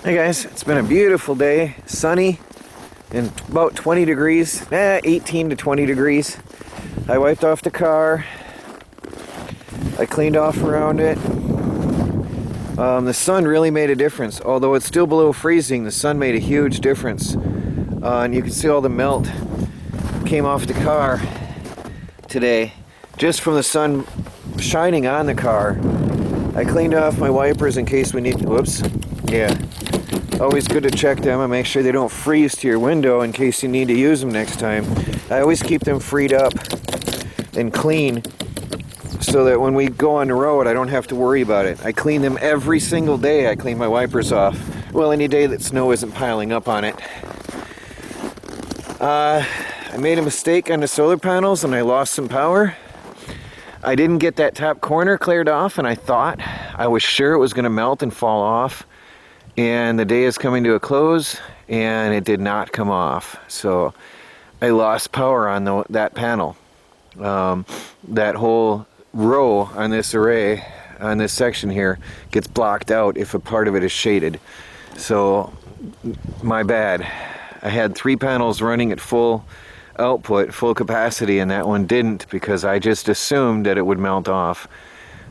Hey guys, it's been a beautiful day, sunny, and about 20 degrees, 18 to 20 degrees. I wiped off the car, I cleaned off around it. The sun really made a difference. Although it's still below freezing, the sun made a huge difference. And you can see all the melt came off the car today, just from the sun shining on the car. I cleaned off my wipers in case we need to, whoops, yeah. Always good to check them and make sure they don't freeze to your window in case you need to use them next time. I always keep them freed up and clean so that when we go on the road I don't have to worry about it. I clean them every single day. I clean my wipers off. Well, any day that snow isn't piling up on it. I made a mistake on the solar panels and I lost some power. I didn't get that top corner cleared off, and I was sure it was going to melt and fall off. And the day is coming to a close and it did not come off. So I lost power on that panel. That whole row on this array, on this section here, gets blocked out if a part of it is shaded. So my bad. I had 3 panels running at full output, full capacity, and that one didn't because I just assumed that it would melt off.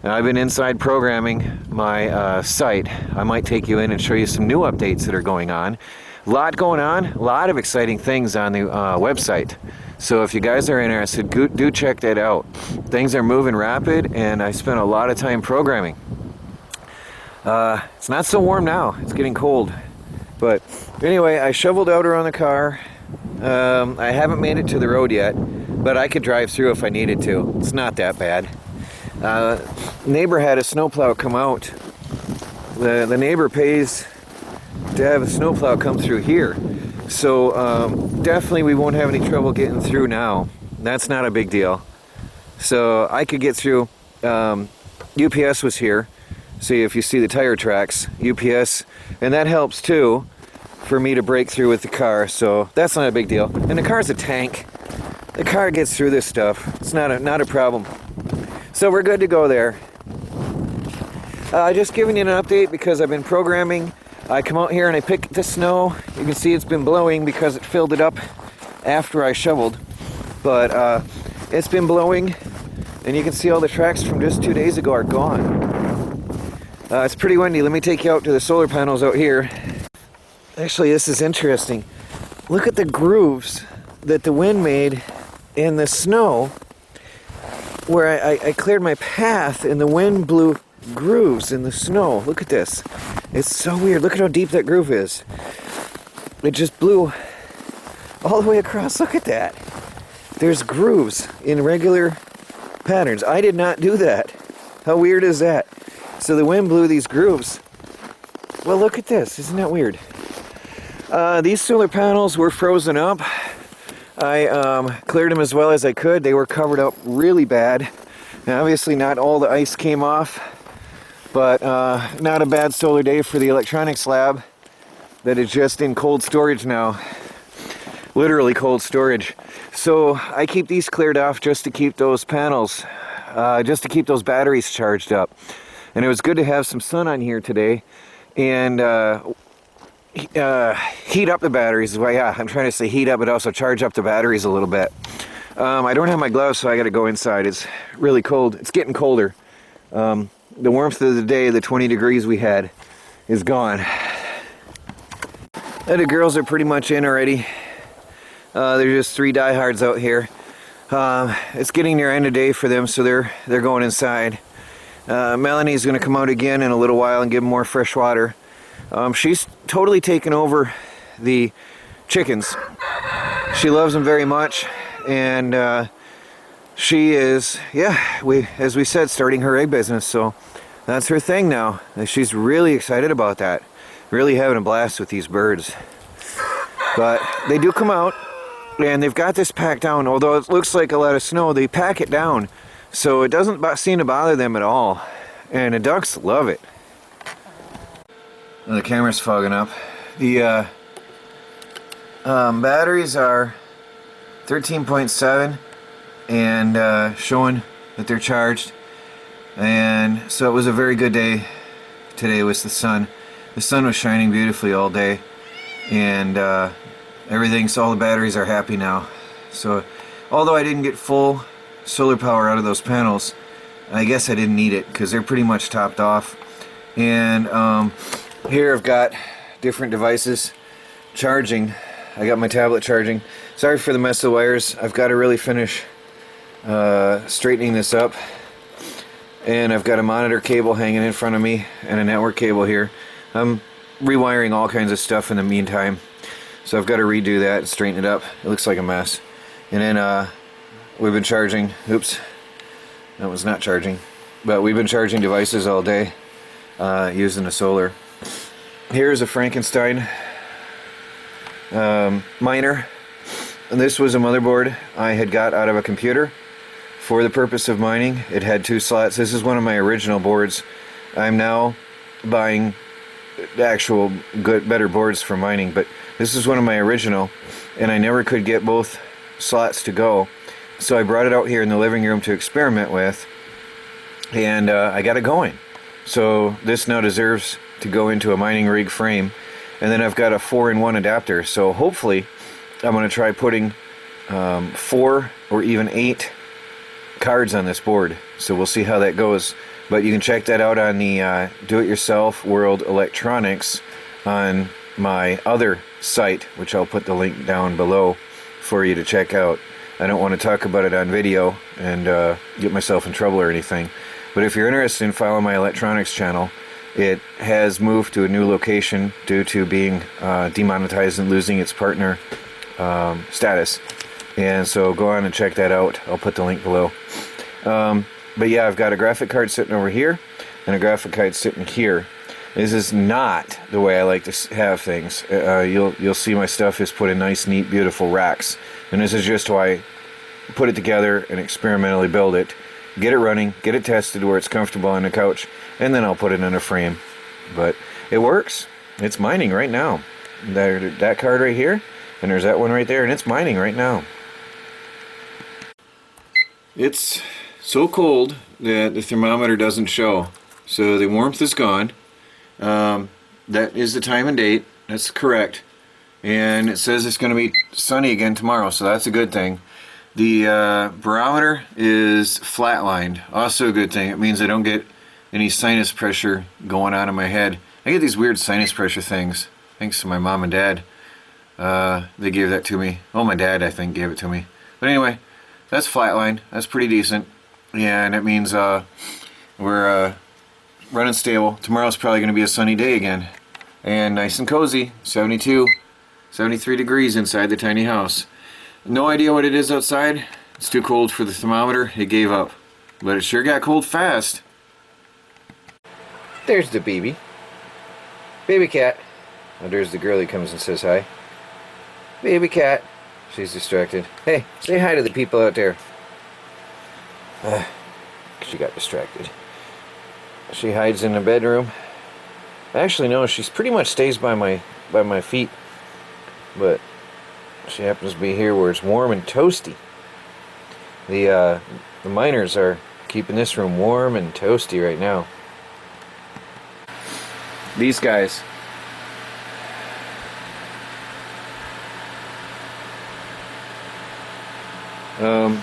Now, I've been inside programming my site. I might take you in and show you some new updates that are going on. A lot going on, a lot of exciting things on the website. So if you guys are interested, do check that out. Things are moving rapid and I spent a lot of time programming. It's not so warm now, it's getting cold. But anyway, I shoveled out around the car. I haven't made it to the road yet, but I could drive through if I needed to. It's not that bad. Neighbor had a snowplow come out. The neighbor pays to have a snowplow come through here. So definitely we won't have any trouble getting through now. That's not a big deal. So I could get through. UPS was here. See if you see the tire tracks. UPS, and that helps too for me to break through with the car. So that's not a big deal. And the car's a tank. The car gets through this stuff. It's not a problem. So we're good to go there. Just giving you an update because I've been programming. I come out here and I pick the snow. You can see it's been blowing because it filled it up after I shoveled. But it's been blowing and you can see all the tracks from just 2 days ago are gone. It's pretty windy. Let me take you out to the solar panels out here. Actually, this is interesting. Look at the grooves that the wind made in the snow where I cleared my path and the wind blew grooves in the snow. Look at this. It's so weird. Look at how deep that groove is. It just blew all the way across. Look at that. There's grooves in regular patterns. I did not do that. How weird is that? So the wind blew these grooves. Well, look at this. Isn't that weird? These solar panels were frozen up. I cleared them as well as I could. They were covered up really bad. And obviously not all the ice came off, but not a bad solar day for the electronics lab that is just in cold storage now. Literally cold storage. So I keep these cleared off just to keep those panels, just to keep those batteries charged up. And it was good to have some sun on here today and heat up the batteries. Well, yeah, I'm trying to say heat up, but also charge up the batteries a little bit. I don't have my gloves, so I got to go inside. It's really cold. It's getting colder. The warmth of the day, the 20 degrees we had, is gone. The girls are pretty much in already. There's just 3 diehards out here. It's getting near end of day for them, so they're going inside. Melanie's going to come out again in a little while and give them more fresh water. She's totally taken over the chickens. She loves them very much, and she is, as we said, starting her egg business, so that's her thing now. And she's really excited about that. Really having a blast with these birds. But they do come out, and they've got this packed down. Although it looks like a lot of snow, they pack it down, so it doesn't seem to bother them at all. And the ducks love it. The camera's fogging up. The batteries are 13.7 and showing that they're charged. And so it was a very good day today with the sun. The sun was shining beautifully all day, and everything's, all the batteries are happy now. So although I didn't get full solar power out of those panels, I guess I didn't need it because they're pretty much topped off. And here I've got different devices charging. I got my tablet charging. Sorry for the mess of wires. I've got to really finish straightening this up. And I've got a monitor cable hanging in front of me and a network cable here. I'm rewiring all kinds of stuff in the meantime, so I've got to redo that and straighten it up. It looks like a mess. And then we've been charging, oops, that was not charging, but we've been charging devices all day using the solar. Here's a Frankenstein miner, and this was a motherboard I had got out of a computer for the purpose of mining. It had 2 slots. This is one of my original boards. I'm now buying actual better boards for mining, but this is one of my original, and I never could get both slots to go, so I brought it out here in the living room to experiment with, and I got it going. So this now deserves to go into a mining rig frame, and then I've got a 4-in-1 adapter, so hopefully I'm going to try putting 4 or even 8 cards on this board, so we'll see how that goes. But you can check that out on the Do-It-Yourself World Electronics on my other site, which I'll put the link down below for you to check out. I don't want to talk about it on video and get myself in trouble or anything, but if you're interested in following my electronics channel, it has moved to a new location due to being demonetized and losing its partner status, and so go on and check that out. I'll put the link below. But yeah, I've got a graphic card sitting over here and a graphic card sitting here. This is not the way I like to have things. You'll see my stuff is put in nice, neat, beautiful racks, and this is just how I put it together and experimentally build it, get it running, get it tested where it's comfortable on the couch, and then I'll put it in a frame. But it works. It's mining right now. That card right here, and there's that one right there, and it's mining right now. It's so cold that the thermometer doesn't show, so the warmth is gone. That is the time and date. That's correct, and it says it's going to be sunny again tomorrow, so that's a good thing. The barometer is flatlined, also a good thing. It means I don't get any sinus pressure going on in my head. I get these weird sinus pressure things thanks to my mom and dad. They gave that to me. Oh, my dad, I think, gave it to me. But anyway, that's flatlined. That's pretty decent. Yeah, and it means we're running stable. Tomorrow's probably going to be a sunny day again. And nice and cozy. 72, 73 degrees inside the tiny house. No idea what it is outside. It's too cold for the thermometer. It gave up. But it sure got cold fast. There's the baby. Baby cat. Oh, there's the girl who comes and says hi. Baby cat. She's distracted. Hey, say hi to the people out there. She got distracted. She hides in the bedroom. Actually, no, she pretty much stays by my feet. But she happens to be here where it's warm and toasty. The miners are keeping this room warm and toasty right now. These guys.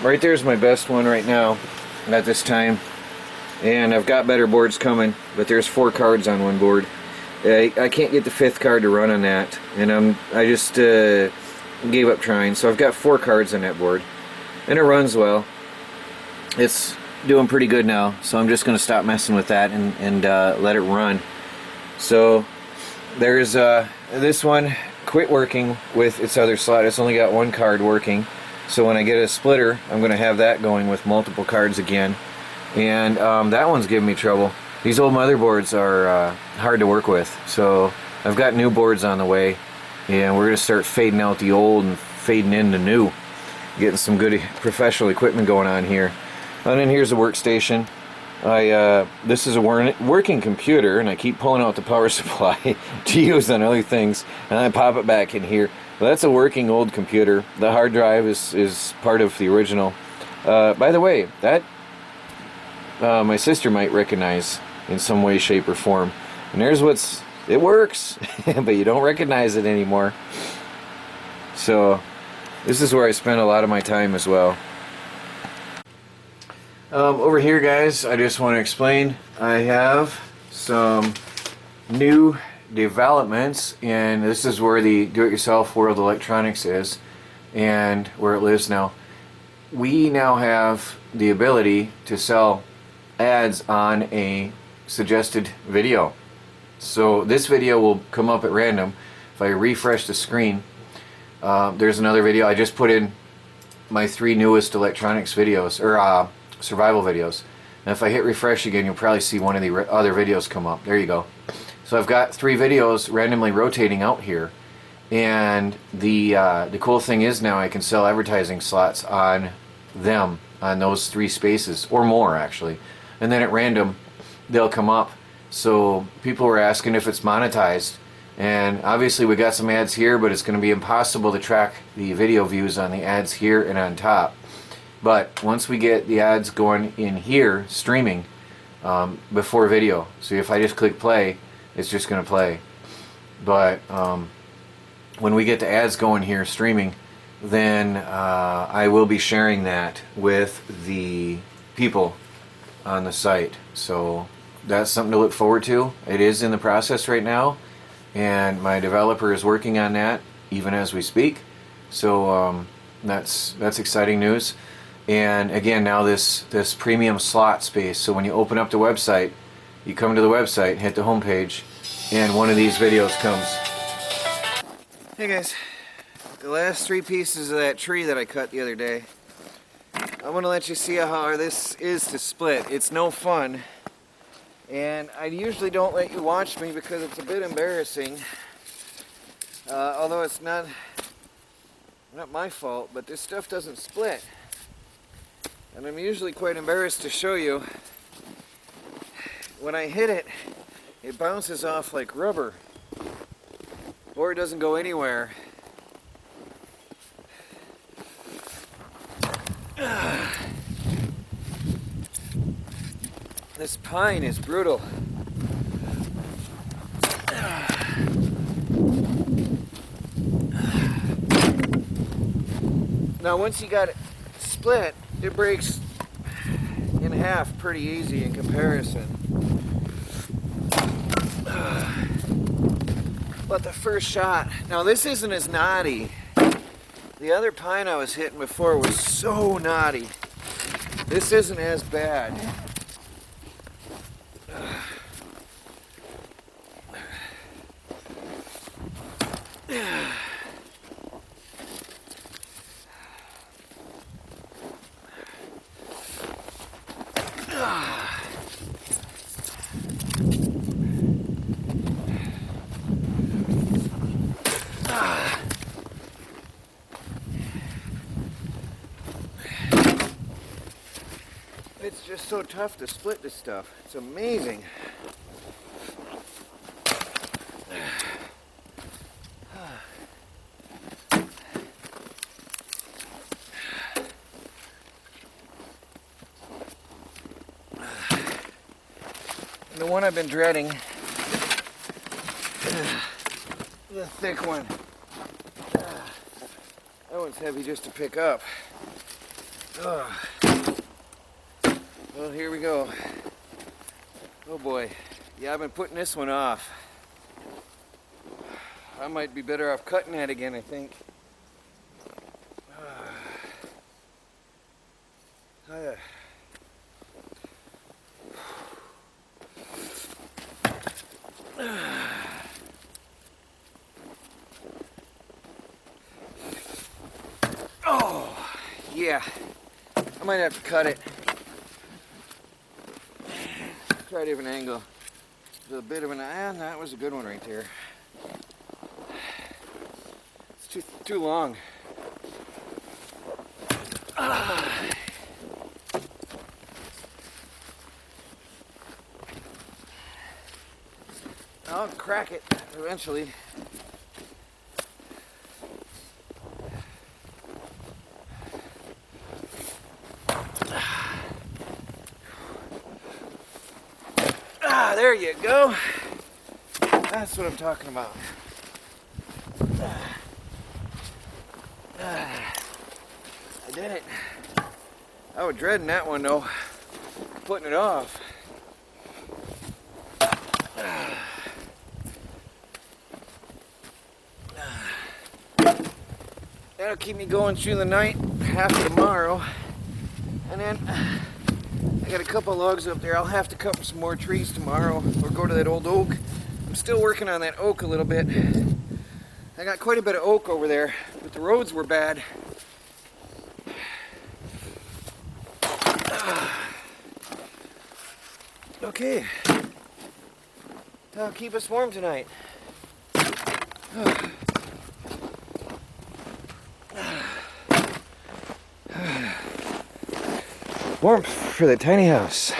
Right there's my best one right now at this time, and I've got better boards coming, but there's 4 cards on one board. I can't get the 5th card to run on that, and I just gave up trying. So I've got 4 cards on that board, and it runs well. It's doing pretty good now, so I'm just going to stop messing with that and let it run. So there's this one quit working with its other slot. It's only got 1 card working. So when I get a splitter, I'm going to have that going with multiple cards again. And that one's giving me trouble. These old motherboards are hard to work with. So I've got new boards on the way, and we're going to start fading out the old and fading in the new. Getting some good professional equipment going on here. And then here's the workstation. This is a working computer, and I keep pulling out the power supply to use on other things, and I pop it back in here. Well, that's a working old computer. The hard drive is part of the original. By the way, that my sister might recognize in some way, shape, or form. And there's what's It works, but you don't recognize it anymore. So this is where I spend a lot of my time as well. Over here, guys, I just want to explain, I have some new developments, and this is where the do-it-yourself World Electronics is and where it lives now. We now have the ability to sell ads on a suggested video. So this video will come up at random. If I refresh the screen, there's another video. I just put in my 3 newest electronics videos, or survival videos. And if I hit refresh again, you'll probably see one of the other videos come up. There you go. So I've got 3 videos randomly rotating out here. And the cool thing is now I can sell advertising slots on them, on those 3 spaces, or more actually. And then at random, they'll come up. So people were asking if it's monetized. And obviously we got some ads here, but it's going to be impossible to track the video views on the ads here and on top. But once we get the ads going in here, streaming, before video. So if I just click play, it's just going to play. But when we get the ads going here, streaming, then I will be sharing that with the people on the site. So that's something to look forward to. It is in the process right now, and my developer is working on that even as we speak. So that's exciting news. And again, now this premium slot space. So when you open up the website, you come to the website, hit the home page, and one of these videos comes. Hey guys, the last 3 pieces of that tree that I cut the other day, I want to let you see how hard this is to split. It's no fun. And I usually don't let you watch me because it's a bit embarrassing. Although it's not my fault, but this stuff doesn't split. And I'm usually quite embarrassed to show you. When I hit it, it bounces off like rubber. Or it doesn't go anywhere. This pine is brutal. Now once you got it split, it breaks in half pretty easy in comparison. But the first shot, now this isn't as knotty. The other pine I was hitting before was so knotty. This isn't as bad. It's just so tough to split this stuff. It's amazing. The one I've been dreading, the thick one. That one's heavy just to pick up. Well, here we go. Oh boy. Yeah, I've been putting this one off. I might be better off cutting that again, I think. Oh, yeah. I might have to cut it. Try a different angle. There's a bit of an that was a good one right there. It's too long. I'll crack it eventually. There you go. That's what I'm talking about. I did it. I was dreading that one though, putting it off. That'll keep me going through the night, half of tomorrow. And then I got a couple logs up there. I'll have to cut some more trees tomorrow or go to that old oak. I'm still working on that oak a little bit. I got quite a bit of oak over there, but the roads were bad. Okay. That'll keep us warm tonight. Warmth for the tiny house.